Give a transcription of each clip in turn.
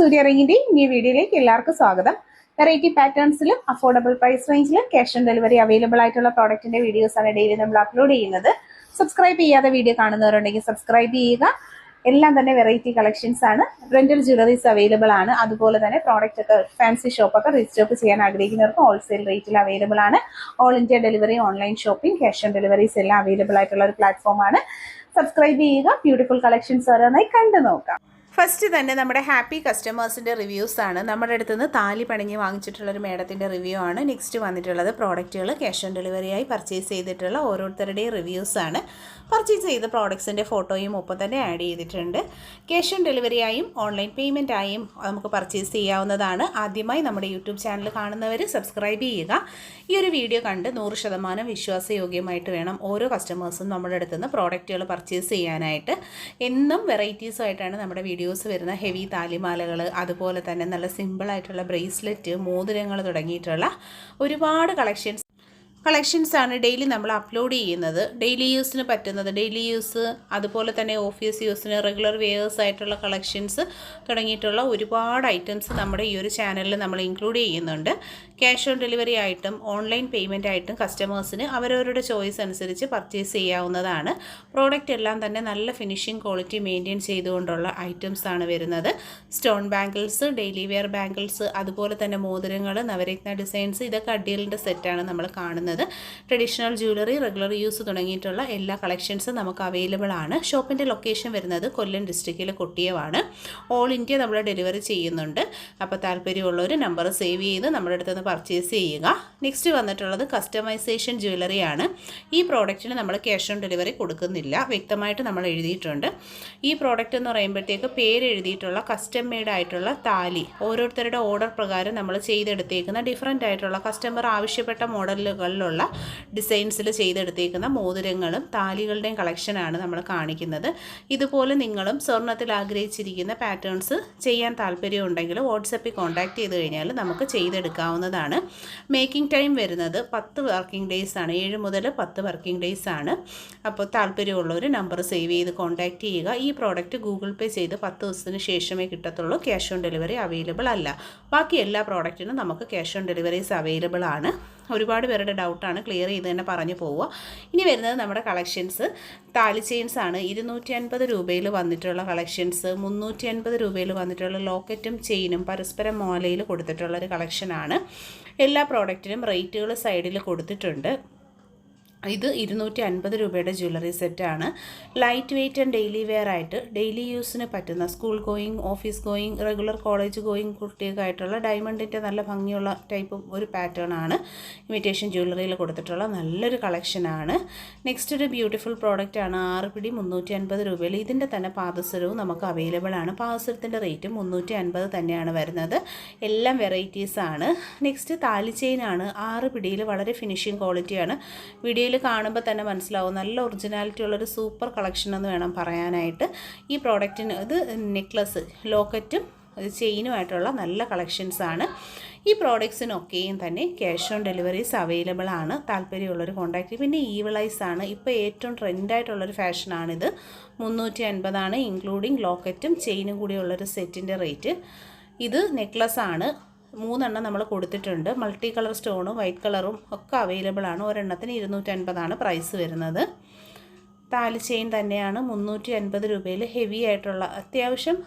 സൂര്യ റിങ്ങിന്റെ ഈ വീഡിയോയിലേക്ക് എല്ലാവർക്കും സ്വാഗതം. വെറൈറ്റി പാറ്റേൺസിലും അഫോർഡബിൾ പ്രൈസ് റേഞ്ചിലും ക്യാഷ് ഓൺ ഡെലിവറി അവൈലബിൾ ആയിട്ടുള്ള പ്രോഡക്റ്റിന്റെ വീഡിയോസ് ആണ് ഡെയിലി നമ്മൾ അപ്ലോഡ് ചെയ്യുന്നത്. സബ്സ്ക്രൈബ് ചെയ്യാതെ വീഡിയോ കാണുന്നവരുണ്ടെങ്കിൽ സബ്സ്ക്രൈബ് ചെയ്യുക. എല്ലാം തന്നെ വെറൈറ്റി കളക്ഷൻസ് ആണ്. റെന്റൽ ജ്വല്ലറീസ് അവൈലബിൾ ആണ്. അതുപോലെ തന്നെ പ്രോഡക്റ്റ് ഒക്കെ ഫാൻസി ഷോപ്പൊക്കെ റീസ്റ്റോക്ക് ചെയ്യാൻ ആഗ്രഹിക്കുന്നവർക്ക് ഹോൾസെയിൽ റേറ്റിൽ അവൈലബിൾ ആണ്. All India delivery, online shopping, cash on deliveries എല്ലാം അവൈലബിൾ ആയിട്ടുള്ള ഒരു പ്ലാറ്റ്ഫോമാണ്. സബ്സ്ക്രൈബ് ചെയ്യുക. ബ്യൂട്ടിഫുൾ കളക്ഷൻസ് ഓരോന്നായി കണ്ടു നോക്കാം. ഫസ്റ്റ് തന്നെ നമ്മുടെ ഹാപ്പി കസ്റ്റമേഴ്സിൻ്റെ റിവ്യൂസ് ആണ്. നമ്മുടെ അടുത്ത് നിന്ന് താലി പണിഞ്ഞ് വാങ്ങിച്ചിട്ടുള്ളൊരു മേഡത്തിൻ്റെ റിവ്യൂ ആണ്. നെക്സ്റ്റ് വന്നിട്ടുള്ളത് പ്രോഡക്റ്റുകൾ ക്യാഷ് ഓൺ ഡെലിവറിയായി പർച്ചേസ് ചെയ്തിട്ടുള്ള ഓരോരുത്തരുടെയും റിവ്യൂസ് ആണ്. പർച്ചേസ് ചെയ്ത പ്രോഡക്ട്സിൻ്റെ ഫോട്ടോയും ഒപ്പം തന്നെ ആഡ് ചെയ്തിട്ടുണ്ട്. ക്യാഷ് ഓൺ ഡെലിവറിയായും ഓൺലൈൻ പേയ്മെൻ്റ് ആയും നമുക്ക് പർച്ചേസ് ചെയ്യാവുന്നതാണ്. ആദ്യമായി നമ്മുടെ യൂട്യൂബ് ചാനൽ കാണുന്നവർ സബ്സ്ക്രൈബ് ചെയ്യുക. ഈ ഒരു വീഡിയോ കണ്ട് 100% വിശ്വാസയോഗ്യമായിട്ട് വേണം ഓരോ കസ്റ്റമേഴ്സും നമ്മുടെ അടുത്ത് നിന്ന് പ്രോഡക്റ്റുകൾ പർച്ചേസ് ചെയ്യാനായിട്ട്. എന്നും വെറൈറ്റീസുമായിട്ടാണ് നമ്മുടെ വീഡിയോസ് വരുന്ന. ഹെവി താലിമാലകൾ, അതുപോലെ തന്നെ നല്ല സിമ്പിളായിട്ടുള്ള ബ്രേസ്ലെറ്റ്, മോതിരങ്ങൾ തുടങ്ങിയിട്ടുള്ള ഒരുപാട് കളക്ഷൻസ് ആണ് ഡെയിലി നമ്മൾ അപ്ലോഡ് ചെയ്യുന്നത്. ഡെയിലി യൂസിന് പറ്റുന്നത്, ഡെയിലി യൂസ് അതുപോലെ തന്നെ ഓഫീസ് യൂസിന് റെഗുലർ വെയേഴ്സ് ആയിട്ടുള്ള കളക്ഷൻസ് തുടങ്ങിയിട്ടുള്ള ഒരുപാട് ഐറ്റംസ് നമ്മുടെ ഈ ഒരു ചാനലിൽ നമ്മൾ ഇൻക്ലൂഡ് ചെയ്യുന്നുണ്ട്. ക്യാഷ് ഓൺ ഡെലിവറി ആയിട്ടും ഓൺലൈൻ പേയ്മെൻ്റ് ആയിട്ടും കസ്റ്റമേഴ്സിന് അവരവരുടെ ചോയ്സ് അനുസരിച്ച് പർച്ചേസ് ചെയ്യാവുന്നതാണ്. പ്രോഡക്റ്റ് എല്ലാം തന്നെ നല്ല ഫിനിഷിംഗ് ക്വാളിറ്റി മെയിൻറ്റെയിൻ ചെയ്തുകൊണ്ടുള്ള ഐറ്റംസ് ആണ് വരുന്നത്. Stone bangles, daily wear bangles, അതുപോലെ തന്നെ മോതിരങ്ങൾ, നവരത്ന ഡിസൈൻസ്, ഇതൊക്കെ അഡിയലിൻ്റെ സെറ്റാണ് നമ്മൾ കാണുന്നത്. ട്രഡീഷണൽ ജ്വല്ലറി, റെഗുലർ യൂസ് തുടങ്ങിയിട്ടുള്ള എല്ലാ കളക്ഷൻസും നമുക്ക് അവൈലബിൾ ആണ്. ഷോപ്പിൻ്റെ ലൊക്കേഷൻ വരുന്നത് കൊല്ലം ഡിസ്ട്രിക്റ്റിലെ കൊട്ടിയമാണ്. ഓൾ ഇന്ത്യ നമ്മൾ ഡെലിവറി ചെയ്യുന്നുണ്ട്. അപ്പോൾ താല്പര്യമുള്ളവർ നമ്പർ സേവ് ചെയ്ത് നമ്മുടെ അടുത്ത് നിന്ന് പർച്ചേസ് ചെയ്യുക. നെക്സ്റ്റ് വന്നിട്ടുള്ളത് കസ്റ്റമൈസേഷൻ ജ്വല്ലറിയാണ്. ഈ പ്രോഡക്റ്റിന് നമ്മൾ ക്യാഷ് ഓൺ ഡെലിവറി കൊടുക്കുന്നില്ല, വ്യക്തമായിട്ട് നമ്മൾ എഴുതിയിട്ടുണ്ട്. ഈ പ്രോഡക്റ്റ് എന്ന് പറയുമ്പോഴത്തേക്ക് പേര് എഴുതിയിട്ടുള്ള കസ്റ്റം മെയ്ഡ് ആയിട്ടുള്ള താലി, ഓരോരുത്തരുടെ ഓർഡർ പ്രകാരം നമ്മൾ ചെയ്തെടുത്തേക്കുന്ന ഡിഫറൻ്റ് ആയിട്ടുള്ള കസ്റ്റമർ ആവശ്യപ്പെട്ട മോഡലുകളിലുള്ള ഡിസൈൻസിൽ ചെയ്തെടുത്തേക്കുന്ന മോതിരങ്ങളും താലികളുടെയും കളക്ഷനാണ് നമ്മൾ കാണിക്കുന്നത്. ഇതുപോലെ നിങ്ങളും സ്വർണ്ണത്തിൽ ആഗ്രഹിച്ചിരിക്കുന്ന പാറ്റേൺസ് ചെയ്യാൻ താല്പര്യമുണ്ടെങ്കിൽ വാട്സപ്പിൽ കോൺടാക്ട് ചെയ്ത് കഴിഞ്ഞാൽ നമുക്ക് ചെയ്തെടുക്കാവുന്നതാണ്. മേക്കിംഗ് ടൈം വരുന്നത് 10 വർക്കിംഗ് ഡേയ്സ് ആണ്. 7 മുതൽ 10 വർക്കിംഗ് ഡേയ്സ് ആണ്. അപ്പോൾ താല്പര്യമുള്ളവർ നമ്പർ സേവ് ചെയ്ത് കോൺടാക്ട് ചെയ്യുക. ഈ പ്രോഡക്റ്റ് ഗൂഗിൾ പേ ചെയ്ത് 10 ദിവസത്തിന് ശേഷമേ കിട്ടത്തുള്ളൂ. ക്യാഷ് ഓൺ ഡെലിവറി അവൈലബിൾ അല്ല. ബാക്കി എല്ലാ പ്രോഡക്റ്റിനും നമുക്ക് ക്യാഷ് ഓൺ ഡെലിവറീസ് അവൈലബിൾ ആണ്. ഒരുപാട് പേരുടെ ഡൗട്ടാണ്, ക്ലിയർ ചെയ്ത് തന്നെ പറഞ്ഞു പോവുക. ഇനി വരുന്നത് നമ്മുടെ കളക്ഷൻസ് താലി ചെയിൻസ് ആണ്. 250 രൂപയിൽ വന്നിട്ടുള്ള കളക്ഷൻസ്, 350 രൂപയിൽ വന്നിട്ടുള്ള ലോക്കറ്റും ചെയിനും പരസ്പരം മോലയിൽ കൊടുത്തിട്ടുള്ളൊരു കളക്ഷനാണ്. എല്ലാ പ്രോഡക്റ്റിനും റേറ്റുകൾ സൈഡിൽ കൊടുത്തിട്ടുണ്ട്. ഇത് 250 രൂപയുടെ ജ്വല്ലറി സെറ്റാണ്. Light weight and daily wear ആയിട്ട് ഡെയിലി യൂസിന് പറ്റുന്ന school going, office going, regular college going കുട്ടികൾക്കായിട്ടുള്ള ഡയമണ്ടിൻ്റെ നല്ല ഭംഗിയുള്ള ടൈപ്പ് ഒരു പാറ്റേൺ ആണ് ഇമിറ്റേഷൻ ജ്വല്ലറിയിൽ കൊടുത്തിട്ടുള്ള നല്ലൊരു കളക്ഷനാണ്. നെക്സ്റ്റ് ഒരു ബ്യൂട്ടിഫുൾ പ്രോഡക്റ്റ് ആണ്. 6 പിടി 350 രൂപയിൽ. ഇതിൻ്റെ തന്നെ പാദസരവും നമുക്ക് അവൈലബിൾ ആണ്. പാദസരത്തിൻ്റെ റേറ്റ് 350 തന്നെയാണ് വരുന്നത്. എല്ലാം വെറൈറ്റീസാണ്. നെക്സ്റ്റ് താലി ചെയിനാണ്. 6 പിടിയിൽ വളരെ ഫിനിഷിംഗ് ക്വാളിറ്റിയാണ്. വീഡിയോയിൽ കാണുമ്പോൾ തന്നെ മനസ്സിലാവും നല്ല ഒറിജിനാലിറ്റി ഉള്ളൊരു സൂപ്പർ കളക്ഷൻ എന്ന് വേണം പറയാനായിട്ട്. ഈ പ്രോഡക്റ്റിന് ഇത് നെക്ലസ്, ലോക്കറ്റും ചെയിനുമായിട്ടുള്ള നല്ല കളക്ഷൻസാണ്. ഈ പ്രോഡക്ട്സിനൊക്കെയും തന്നെ ക്യാഷ് ഓൺ ഡെലിവറീസ് അവൈലബിൾ ആണ്. താല്പര്യമുള്ളൊരു കോൺടാക്റ്റ്. പിന്നെ ഈവിളൈസ് ആണ്. ഇപ്പോൾ ഏറ്റവും ട്രെൻഡായിട്ടുള്ളൊരു ഫാഷനാണിത്. 350 ആണ്, ഇൻക്ലൂഡിങ് ലോക്കറ്റും ചെയിനും കൂടിയുള്ളൊരു സെറ്റിൻ്റെ റേറ്റ്. ഇത് നെക്ലസ് ആണ്. 3 എണ്ണം നമ്മൾ കൊടുത്തിട്ടുണ്ട്. മൾട്ടി കളർ സ്റ്റോണും വൈറ്റ് കളറും ഒക്കെ അവൈലബിൾ ആണ്. ഒരെണ്ണത്തിന് 250 ആണ് പ്രൈസ് വരുന്നത്. താലി ചെയിൻ തന്നെയാണ് 350 രൂപയിൽ. ഹെവി ആയിട്ടുള്ള അത്യാവശ്യം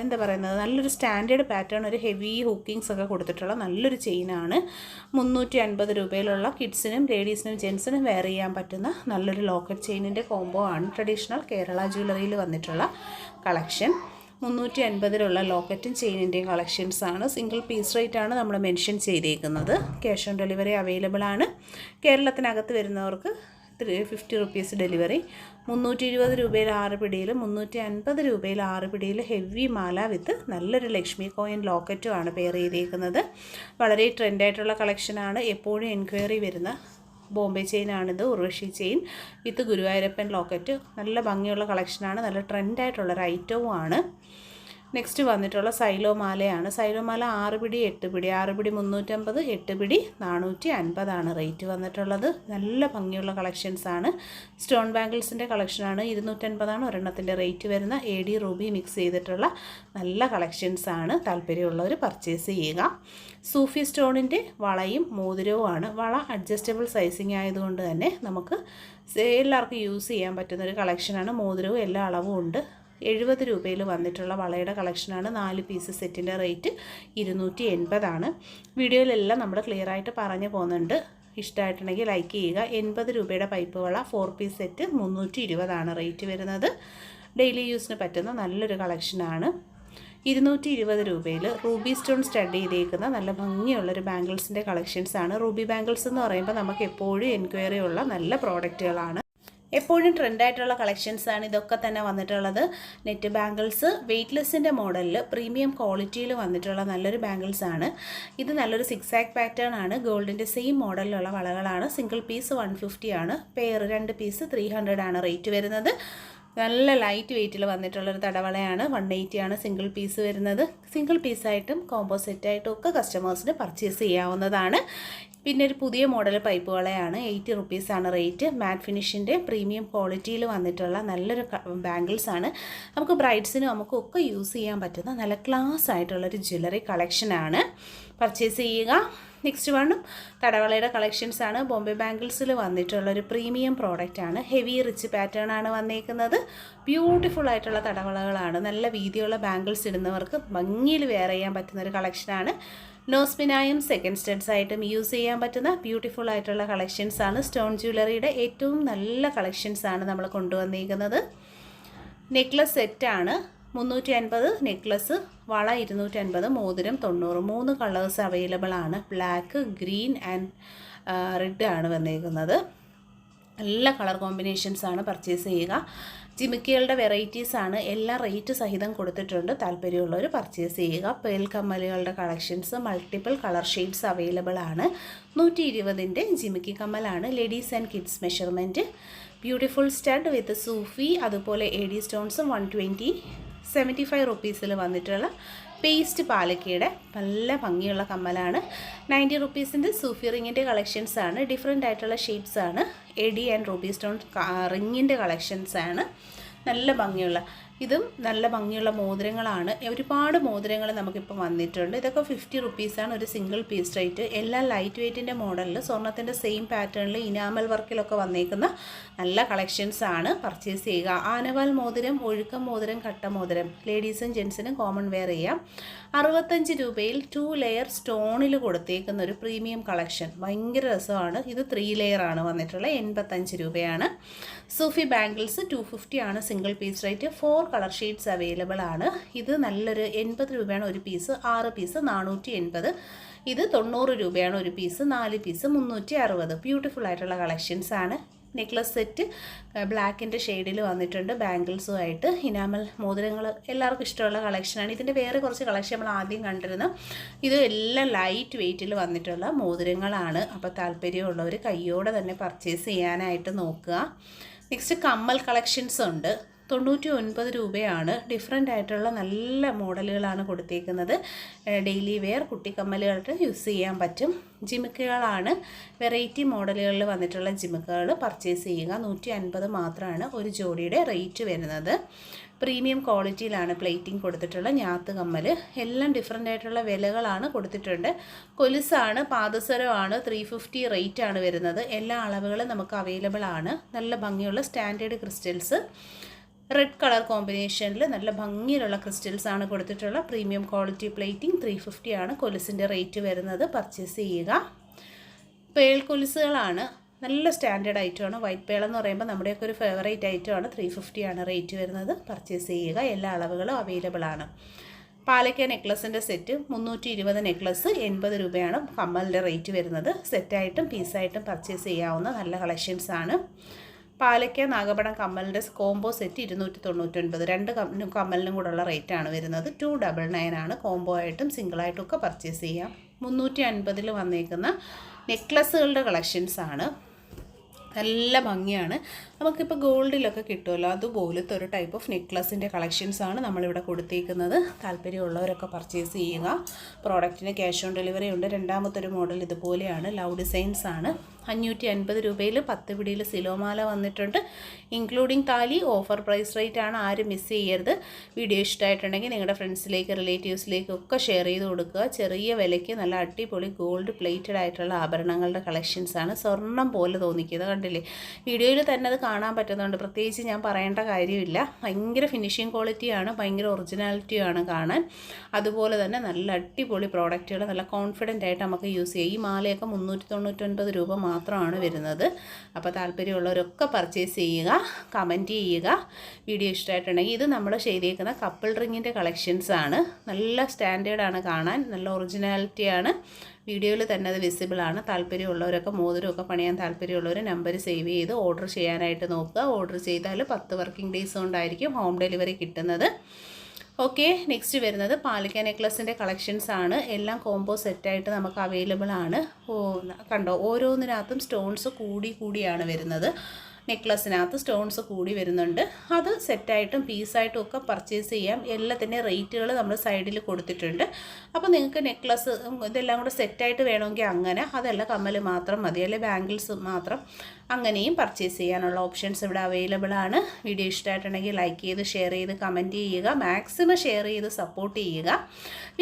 എന്താ പറയുന്നത്, നല്ലൊരു സ്റ്റാൻഡേർഡ് പാറ്റേൺ, ഒരു ഹെവി ഹുക്കിങ്സ് ഒക്കെ കൊടുത്തിട്ടുള്ള നല്ലൊരു ചെയിനാണ്. 350 രൂപയിലുള്ള കിഡ്സിനും ലേഡീസിനും ജെൻസിനും വെയർ ചെയ്യാൻ പറ്റുന്ന നല്ലൊരു ലോക്കറ്റ് ചെയിനിൻ്റെ കോംബോ ആണ്. ട്രഡീഷണൽ കേരള ജ്വല്ലറിയിൽ വന്നിട്ടുള്ള കളക്ഷൻ. 350 ലോക്കറ്റും ചെയിനിൻ്റെയും കളക്ഷൻസാണ്. സിംഗിൾ പീസ് റേറ്റ് ആണ് നമ്മൾ മെൻഷൻ ചെയ്തേക്കുന്നത്. ക്യാഷ് ഓൺ ഡെലിവറി അവൈലബിൾ ആണ്. കേരളത്തിനകത്ത് വരുന്നവർക്ക് 50 റുപ്പീസ് ഡെലിവറി. 320 രൂപയിൽ 6 പിടിയിൽ, 350 രൂപയിൽ 6 പിടിയിൽ ഹെവി മാല വിത്ത് നല്ലൊരു ലക്ഷ്മി കോയിൻ ലോക്കറ്റും ആണ് പെയർ ചെയ്തേക്കുന്നത്. വളരെ ട്രെൻഡായിട്ടുള്ള കളക്ഷനാണ്. എപ്പോഴും എൻക്വയറി വരുന്ന ബോംബെ ചെയിനാണിത്. Urvashi chain with Guruvayurappan locket. നല്ല ഭംഗിയുള്ള കളക്ഷനാണ്. നല്ല ട്രെൻഡായിട്ടുള്ളൊരു ഐറ്റവും ആണ്. നെക്സ്റ്റ് വന്നിട്ടുള്ള സൈലോ മാലയാണ്. സൈലോ മാല 6 പിടി 8 പിടി, 6 പിടി 350, 8 പിടി 450 റേറ്റ് വന്നിട്ടുള്ളത്. നല്ല ഭംഗിയുള്ള കളക്ഷൻസാണ്. സ്റ്റോൺ ബാംഗിൾസിൻ്റെ കളക്ഷനാണ്. 250 ഒരെണ്ണത്തിൻ്റെ റേറ്റ് വരുന്ന. AD റൂബി മിക്സ് ചെയ്തിട്ടുള്ള നല്ല കളക്ഷൻസാണ്. താല്പര്യമുള്ളവർ പർച്ചേസ് ചെയ്യുക. സൂഫി സ്റ്റോണിൻ്റെ വളയും മോതിരവുമാണ്. വള അഡ്ജസ്റ്റബിൾ സൈസിങ് ആയതുകൊണ്ട് തന്നെ നമുക്ക് എല്ലാവർക്കും യൂസ് ചെയ്യാൻ പറ്റുന്നൊരു കളക്ഷനാണ്. മോതിരവും എല്ലാ അളവും ഉണ്ട്. 70 രൂപയിൽ വന്നിട്ടുള്ള വളയുടെ കളക്ഷനാണ്. 4 പീസ് സെറ്റിൻ്റെ റേറ്റ് 280. വീഡിയോയിലെല്ലാം നമ്മൾ ക്ലിയർ ആയിട്ട് പറഞ്ഞു പോകുന്നുണ്ട്. ഇഷ്ടമായിട്ടുണ്ടെങ്കിൽ ലൈക്ക് ചെയ്യുക. 80 രൂപയുടെ പൈപ്പ് വള 4 പീസ് സെറ്റ് 320 റേറ്റ് വരുന്നത്. ഡെയിലി യൂസിന് പറ്റുന്ന നല്ലൊരു കളക്ഷനാണ്. 220 രൂപയിൽ റൂബി സ്റ്റോൺ സ്റ്റഡ് ചെയ്തേക്കുന്ന നല്ല ഭംഗിയുള്ളൊരു ബാംഗിൾസിൻ്റെ കളക്ഷൻസാണ്. റൂബി ബാംഗിൾസ് എന്ന് പറയുമ്പോൾ നമുക്ക് എപ്പോഴും എൻക്വയറി ഉള്ള നല്ല പ്രോഡക്റ്റുകളാണ്. എപ്പോഴും ട്രെൻഡായിട്ടുള്ള കളക്ഷൻസാണ് ഇതൊക്കെ തന്നെ വന്നിട്ടുള്ളത്. നെറ്റ് ബാംഗിൾസ് വെയ്റ്റ്ലെസ്സിൻ്റെ മോഡലിൽ പ്രീമിയം ക്വാളിറ്റിയിൽ വന്നിട്ടുള്ള നല്ലൊരു ബാംഗിൾസാണ്. ഇത് നല്ലൊരു 6 ആക്ക് പാറ്റേൺ ആണ്. ഗോൾഡിൻ്റെ സെയിം മോഡലിലുള്ള വളകളാണ്. സിംഗിൾ പീസ് 150 ആണ്. പെയർ 2 പീസ് 300 ആണ് റേറ്റ് വരുന്നത്. നല്ല ലൈറ്റ് വെയ്റ്റിൽ വന്നിട്ടുള്ളൊരു തടവളയാണ്. 180 ആണ് സിംഗിൾ പീസ് വരുന്നത്. സിംഗിൾ പീസായിട്ടും കോംബോ സെറ്റായിട്ടും ഒക്കെ കസ്റ്റമേഴ്സിന് പർച്ചേസ് ചെയ്യാവുന്നതാണ്. പിന്നെ ഒരു പുതിയ മോഡൽ പൈപ്പ് വളയാണ്. 80 റുപ്പീസാണ് റേറ്റ്. മാറ്റ് ഫിനിഷിൻ്റെ പ്രീമിയം ക്വാളിറ്റിയിൽ വന്നിട്ടുള്ള നല്ലൊരു ബാംഗിൾസാണ്. നമുക്ക് ബ്രൈഡ്സിനും നമുക്കൊക്കെ യൂസ് ചെയ്യാൻ പറ്റുന്ന നല്ല ക്ലാസ് ആയിട്ടുള്ളൊരു ജ്വല്ലറി കളക്ഷനാണ്. പർച്ചേസ് ചെയ്യുക. നെക്സ്റ്റ് വണ്ണും തടവളയുടെ കളക്ഷൻസാണ്. ബോംബെ ബാംഗിൾസിൽ വന്നിട്ടുള്ളൊരു പ്രീമിയം പ്രോഡക്റ്റാണ്. ഹെവി റിച്ച് പാറ്റേൺ ആണ് വന്നേക്കുന്നത്. ബ്യൂട്ടിഫുൾ ആയിട്ടുള്ള തടവളകളാണ്. നല്ല വീതിയുള്ള ബാംഗിൾസ് ഇടുന്നവർക്ക് ഭംഗിയിൽ വെയർ ചെയ്യാൻ പറ്റുന്നൊരു കളക്ഷനാണ്. നോസ്പിനായും സെക്കൻഡ് സ്റ്റഡ്സ് ആയിട്ടും യൂസ് ചെയ്യാൻ പറ്റുന്ന ബ്യൂട്ടിഫുൾ ആയിട്ടുള്ള കളക്ഷൻസാണ്. സ്റ്റോൺ ജ്വല്ലറിയുടെ ഏറ്റവും നല്ല കളക്ഷൻസാണ് നമ്മൾ കൊണ്ടുവന്നിരിക്കുന്നത്. നെക്ലസ് സെറ്റാണ്. 350 നെക്ലസ്, വള 250, മോതിരം 90. 3 കളേഴ്സ് അവൈലബിൾ ആണ്. ബ്ലാക്ക്, ഗ്രീൻ ആൻഡ് റെഡ് ആണ് വന്നിരിക്കുന്നത്. നല്ല കളർ കോമ്പിനേഷൻസാണ്. പർച്ചേസ് ചെയ്യുക. ജിമിക്കികളുടെ വെറൈറ്റീസാണ്. എല്ലാം റേറ്റ് സഹിതം കൊടുത്തിട്ടുണ്ട്. താല്പര്യമുള്ളവർ പർച്ചേസ് ചെയ്യുക. പേൾ കമ്മലുകളുടെ collections multiple colour shades available ആണ്. 120ൻ്റെ ജിമിക്കി കമ്മലാണ്. Ladies and kids measurement. Beautiful stud with സൂഫി, അതുപോലെ AD സ്റ്റോൺസും 120. 75 റുപ്പീസിൽ വന്നിട്ടുള്ള പേസ്റ്റ് പാലക്കയുടെ നല്ല ഭംഗിയുള്ള കമ്മലാണ്. 90 റുപ്പീസിൻ്റെ സൂഫി റിങ്ങിൻ്റെ കളക്ഷൻസാണ്. ഡിഫറെൻ്റ് ആയിട്ടുള്ള ഷേപ്സാണ്. AD ആൻഡ് റൂബി സ്റ്റോൺ റിങ്ങിൻ്റെ കളക്ഷൻസാണ്. നല്ല ഭംഗിയുള്ള ഇതും നല്ല ഭംഗിയുള്ള മോതിരങ്ങളാണ്. ഒരുപാട് മോതിരങ്ങൾ നമുക്കിപ്പോൾ വന്നിട്ടുണ്ട്. ഇതൊക്കെ 50 റുപ്പീസാണ് ഒരു സിംഗിൾ പീസ് റേറ്റ്. എല്ലാം ലൈറ്റ് വെയ്റ്റിൻ്റെ മോഡലിൽ സ്വർണ്ണത്തിൻ്റെ സെയിം പാറ്റേണിൽ ഇനാമൽ വർക്കിലൊക്കെ വന്നേക്കുന്ന നല്ല കളക്ഷൻസാണ്. പർച്ചേസ് ചെയ്യുക. ആനവാൽ മോതിരം, ഒഴുക്കം മോതിരം, കട്ട മോതിരം ലേഡീസും ജെൻസിനും കോമൺ വെയർ ചെയ്യാം. 65 രൂപയിൽ 2 ലെയർ സ്റ്റോണിൽ കൊടുത്തേക്കുന്ന ഒരു പ്രീമിയം കളക്ഷൻ. ഭയങ്കര രസമാണ്. ഇത് 3 ലെയർ ആണ് വന്നിട്ടുള്ളത്. 85 രൂപയാണ്. സൂഫി ബാംഗിൾസ് 250 ആണ് single piece rate. 4 colour shades available ആണ്. ഇത് നല്ലൊരു 80 രൂപയാണ് ഒരു പീസ്. 6 പീസ് 480. ഇത് 90 രൂപയാണ് ഒരു പീസ്. 4 പീസ് 360. ബ്യൂട്ടിഫുൾ ആയിട്ടുള്ള കളക്ഷൻസാണ്. നെക്ലസ് സെറ്റ് ബ്ലാക്കിൻ്റെ ഷെയ്ഡിൽ വന്നിട്ടുണ്ട്. ബാംഗിൾസുമായിട്ട് ഇനാമൽ മോതിരങ്ങൾ എല്ലാവർക്കും ഇഷ്ടമുള്ള കളക്ഷനാണ്. ഇതിൻ്റെ വേറെ കുറച്ച് കളക്ഷൻ നമ്മൾ ആദ്യം കണ്ടിരുന്നു. ഇത് എല്ലാം ലൈറ്റ് വെയ്റ്റിൽ വന്നിട്ടുള്ള മോതിരങ്ങളാണ്. അപ്പോൾ താല്പര്യമുള്ളവർ കയ്യോടെ തന്നെ പർച്ചേസ് ചെയ്യാനായിട്ട് നോക്കുക. നെക്സ്റ്റ് കമ്മൽ കളക്ഷൻസ് ഉണ്ട്. 99 രൂപയാണ്. ഡിഫറെൻ്റ് ആയിട്ടുള്ള നല്ല മോഡലുകളാണ് കൊടുത്തേക്കുന്നത്. ഡെയിലി വെയർ കുട്ടിക്കമ്മലുകൾക്ക് യൂസ് ചെയ്യാൻ പറ്റും. ജിമിക്കുകളാണ്. വെറൈറ്റി മോഡലുകളിൽ വന്നിട്ടുള്ള ജിമിക്കുകൾ പർച്ചേസ് ചെയ്യുക. 150 മാത്രമാണ് ഒരു ജോഡിയുടെ റേറ്റ് വരുന്നത്. പ്രീമിയം ക്വാളിറ്റിയിലാണ് പ്ലേറ്റിംഗ് കൊടുത്തിട്ടുള്ള ഞാത്ത് കമ്മൽ. എല്ലാം ഡിഫറെൻ്റ് ആയിട്ടുള്ള വിലകളാണ് കൊടുത്തിട്ടുണ്ട്. കൊലുസാണ്, പാദസരമാണ്. 350 റേറ്റ് ആണ് വരുന്നത്. എല്ലാ അളവുകളും നമുക്ക് അവൈലബിൾ ആണ്. നല്ല ഭംഗിയുള്ള സ്റ്റാൻഡേർഡ് ക്രിസ്റ്റൽസ് റെഡ് കളർ കോമ്പിനേഷനിൽ നല്ല ഭംഗിയിലുള്ള ക്രിസ്റ്റൽസ് ആണ് കൊടുത്തിട്ടുള്ള പ്രീമിയം ക്വാളിറ്റി പ്ലേറ്റിംഗ്. 350 ആണ് കൊലുസിൻ്റെ റേറ്റ് വരുന്നത്. പർച്ചേസ് ചെയ്യുക. പേൾ കൊലുസുകളാണ്. നല്ല സ്റ്റാൻഡേർഡ് ഐറ്റമാണ്. വൈറ്റ് പേൾ എന്ന് പറയുമ്പോൾ നമ്മുടെയൊക്കെ ഒരു ഫേവറേറ്റ് ഐറ്റമാണ്. 350 ആണ് റേറ്റ് വരുന്നത്. പർച്ചേസ് ചെയ്യുക. എല്ലാ അളവുകളും അവൈലബിൾ ആണ്. പാലക്ക നെക്ലസിൻ്റെ സെറ്റ് 320 നെക്ലസ് 80 രൂപയാണ് കമ്മലിൻ്റെ റേറ്റ് വരുന്നത്. സെറ്റായിട്ടും പീസായിട്ടും പർച്ചേസ് ചെയ്യാവുന്ന നല്ല കളക്ഷൻസാണ്. പാലക്ക നാഗപടം കമ്മലിൻ്റെ കോംബോ സെറ്റ് 299. 2 കമ്മലിനും കൂടെയുള്ള റേറ്റാണ് വരുന്നത്. 299 ആണ്. കോംബോ ആയിട്ടും സിംഗിളായിട്ടും ഒക്കെ പർച്ചേസ് ചെയ്യാം. 350 വന്നേക്കുന്ന നെക്ലസുകളുടെ കളക്ഷൻസാണ്. നല്ല ഭംഗിയാണ്. നമുക്കിപ്പോൾ ഗോൾഡിലൊക്കെ കിട്ടുമല്ലോ, അതുപോലത്തെ ഒരു ടൈപ്പ് ഓഫ് നെക്ലസിൻ്റെ കളക്ഷൻസാണ് നമ്മളിവിടെ കൊടുത്തേക്കുന്നത്. താല്പര്യമുള്ളവരൊക്കെ പർച്ചേസ് ചെയ്യുക. പ്രോഡക്റ്റിന് ക്യാഷ് ഓൺ ഡെലിവറി ഉണ്ട്. രണ്ടാമത്തെ ഒരു മോഡൽ ഇതുപോലെയാണ്, ലവ് ഡിസൈൻസ് ആണ്. 550 രൂപയിൽ 10 പിടിയിൽ സിലോമാല വന്നിട്ടുണ്ട്, ഇൻക്ലൂഡിങ് താലി. ഓഫർ പ്രൈസ് റേറ്റ് ആണ്, ആരും മിസ് ചെയ്യരുത്. വീഡിയോ ഇഷ്ടമായിട്ടുണ്ടെങ്കിൽ നിങ്ങളുടെ ഫ്രണ്ട്സിലേക്ക് റിലേറ്റീവ്സിലേക്കും ഒക്കെ ഷെയർ ചെയ്ത് കൊടുക്കുക. ചെറിയ വിലയ്ക്ക് നല്ല അടിപൊളി ഗോൾഡ് പ്ലേറ്റഡ് ആയിട്ടുള്ള ആഭരണങ്ങളുടെ കളക്ഷൻസാണ്. സ്വർണ്ണം പോലെ തോന്നിക്കുന്നത് കണ്ടില്ലേ, വീഡിയോയിൽ തന്നെ അത് കാണാൻ പറ്റുന്നുണ്ട്, പ്രത്യേകിച്ച് ഞാൻ പറയേണ്ട കാര്യമില്ല. ഭയങ്കര ഫിനിഷിങ് ക്വാളിറ്റിയാണ്, ഭയങ്കര ഒറിജിനാലിറ്റിയാണ് കാണാൻ. അതുപോലെ തന്നെ നല്ല അടിപൊളി പ്രോഡക്റ്റുകൾ നല്ല കോൺഫിഡൻ്റ് ആയിട്ട് നമുക്ക് യൂസ് ചെയ്യാം. ഈ മാലയൊക്കെ 399 രൂപ മാത്രമാണ് വരുന്നത്. അപ്പോൾ താല്പര്യമുള്ളവരൊക്കെ പർച്ചേസ് ചെയ്യുക, കമൻറ്റ് ചെയ്യുക. വീഡിയോ ഇഷ്ടമായിട്ടുണ്ടെങ്കിൽ ഇത് നമ്മൾ ചെയ്തേക്കുന്ന കപ്പിൾ റിങ്ങിൻ്റെ കളക്ഷൻസാണ്. നല്ല സ്റ്റാൻഡേർഡാണ് കാണാൻ, നല്ല ഒറിജിനാലിറ്റിയാണ്. വീഡിയോയിൽ തന്നെ അത് വിസിബിളാണ്. താല്പര്യമുള്ളവരൊക്കെ മോതിരമൊക്കെ പണിയാൻ താല്പര്യമുള്ളവർ നമ്പർ സേവ് ചെയ്ത് ഓർഡർ ചെയ്യാനായിട്ട് നോക്കുക. ഓർഡർ ചെയ്താൽ 10 വർക്കിംഗ് ഡേയ്സ് കൊണ്ടായിരിക്കും ഹോം ഡെലിവറി കിട്ടുന്നത്. ഓക്കെ, നെക്സ്റ്റ് വരുന്നത് പാലിക്ക നെക്ലസിൻ്റെ കളക്ഷൻസ് ആണ്. എല്ലാം കോംബോ സെറ്റായിട്ട് നമുക്ക് അവൈലബിൾ ആണ്. കണ്ടോ, ഓരോന്നിനകത്തും സ്റ്റോൺസ് കൂടിയാണ് വരുന്നത്. നെക്ലസിനകത്ത് സ്റ്റോൺസ് കൂടി വരുന്നുണ്ട്. അത് സെറ്റായിട്ടും പീസായിട്ടും ഒക്കെ പർച്ചേസ് ചെയ്യാം. എല്ലാത്തിൻ്റെ റേറ്റുകൾ നമ്മൾ സൈഡിൽ കൊടുത്തിട്ടുണ്ട്. അപ്പോൾ നിങ്ങൾക്ക് നെക്ലസ് ഇതെല്ലാം കൂടെ സെറ്റായിട്ട് വേണമെങ്കിൽ അങ്ങനെ, അതല്ല കമ്മൽ മാത്രം മതി, അല്ലെങ്കിൽ ബാംഗിൾസ് മാത്രം, അങ്ങനെയും പർച്ചേസ് ചെയ്യാനുള്ള ഓപ്ഷൻസ് ഇവിടെ അവൈലബിൾ ആണ്. വീഡിയോ ഇഷ്ടമായിട്ടുണ്ടെങ്കിൽ ലൈക്ക് ചെയ്ത് ഷെയർ ചെയ്ത് കമൻറ്റ് ചെയ്യുക. മാക്സിമം ഷെയർ ചെയ്ത് സപ്പോർട്ട് ചെയ്യുക.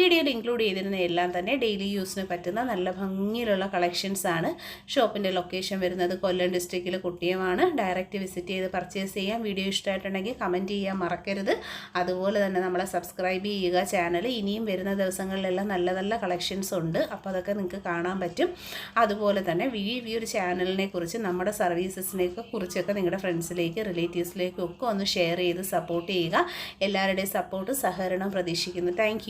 വീഡിയോയിൽ ഇൻക്ലൂഡ് ചെയ്തിരുന്ന എല്ലാം തന്നെ ഡെയിലി യൂസിന് പറ്റുന്ന നല്ല ഭംഗിയിലുള്ള കളക്ഷൻസ് ആണ്. ഷോപ്പിൻ്റെ ലൊക്കേഷൻ വരുന്നത് കൊല്ലം ഡിസ്ട്രിക്റ്റിൽ കുട്ടിയമാണ്. ഡയറക്റ്റ് വിസിറ്റ് ചെയ്ത് പർച്ചേസ് ചെയ്യാം. വീഡിയോ ഇഷ്ടമായിട്ടുണ്ടെങ്കിൽ കമൻറ്റ് ചെയ്യാൻ മറക്കരുത്. അതുപോലെ തന്നെ നമ്മളെ സബ്സ്ക്രൈബ് ചെയ്യുക ചാനൽ. ഇനിയും വരുന്ന ദിവസങ്ങളിലെല്ലാം നല്ല നല്ല കളക്ഷൻസ് ഉണ്ട്, അപ്പോൾ അതൊക്കെ നിങ്ങൾക്ക് കാണാൻ പറ്റും. അതുപോലെ തന്നെ ഈ ഒരു ചാനലിനെ കുറിച്ച്, നമ്മുടെ സർവീസസിനെയൊക്കെ കുറിച്ചൊക്കെ നിങ്ങളുടെ ഫ്രണ്ട്സിലേക്ക് റിലേറ്റീവ്സിലേക്കും ഒക്കെ ഒന്ന് ഷെയർ ചെയ്ത് സപ്പോർട്ട് ചെയ്യുക. എല്ലാവരുടെയും സപ്പോർട്ട് സഹകരണം പ്രതീക്ഷിക്കുന്നു. താങ്ക്